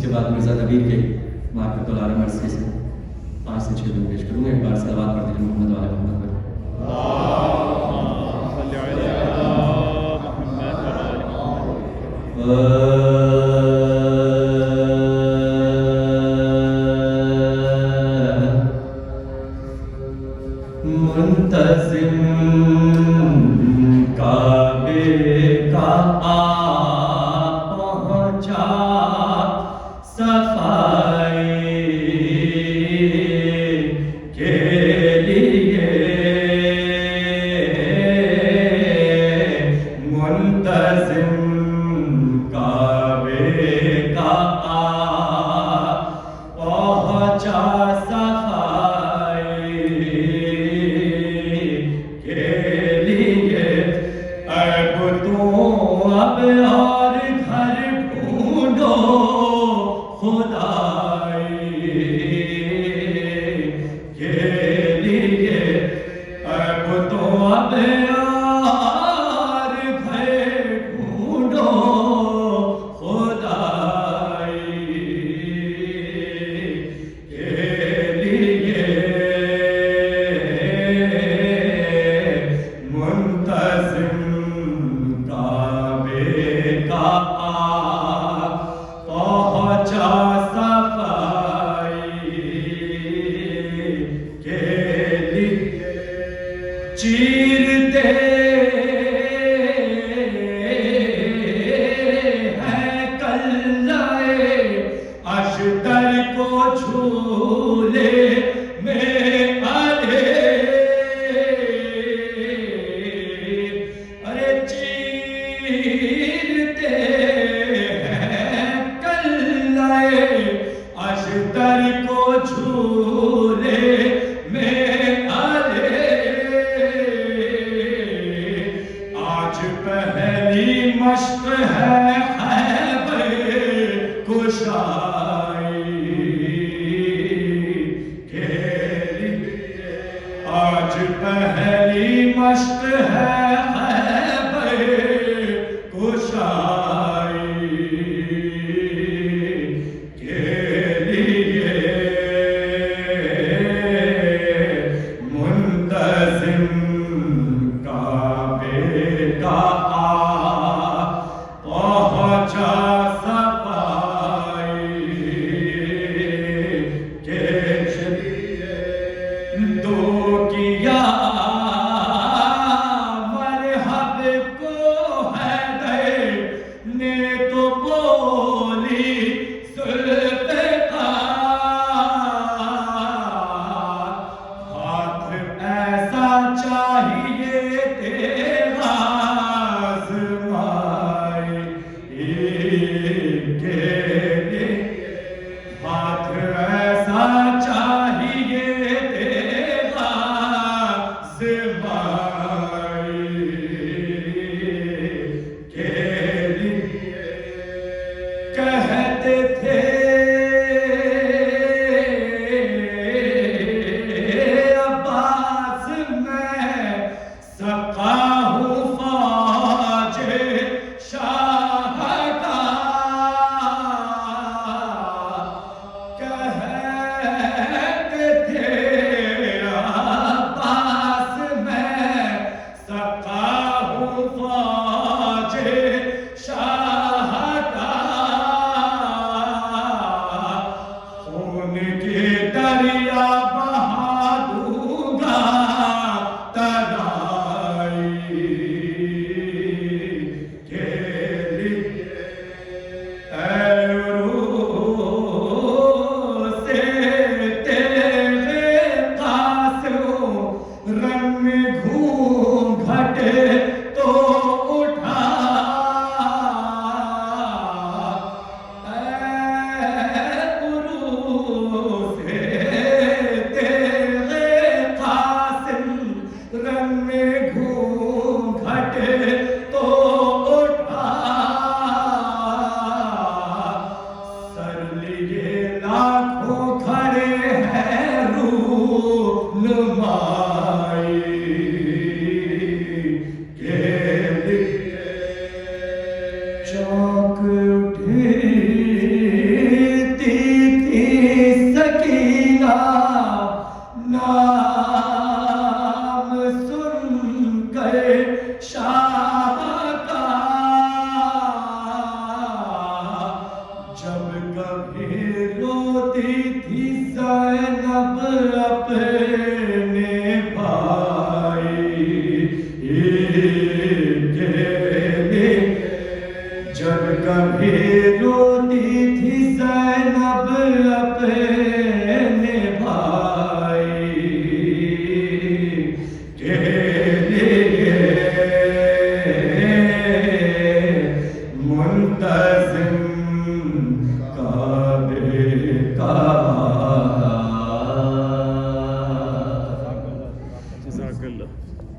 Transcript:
کے بعد مرزا نبیر کے معرفت العالم عرصے سے 5 سے 6 دن پیش کروں گا. ایک بار صلوات پڑھ دیجیے محمد والے محمد پر. منتظم کعبے کا پہنچا صفائی کے لیے. منتظم کعبے کا پہنچا صفائی کے لیے. اب تو اب اور گھر ڈھونڈو خدائی کے لیے. اب تو اب اور گھر ڈھونڈو خدائی کے لیے. منتظم کعبے کا پہنچا صفائی کے لیے. چیرتے ہیں کلائے اشتر کو جھولے میں ارے چیرتے ہیں کلائے اشتر کو جھولے میں. آج پہلی مشق ہے خیبر کشائی کے لیے. آج پہلی مشق ہے خیبر کشائی کے لیے. منتظم کعبے کا پہنچا صفائی اپنے بھائی کے لیے جب کبھی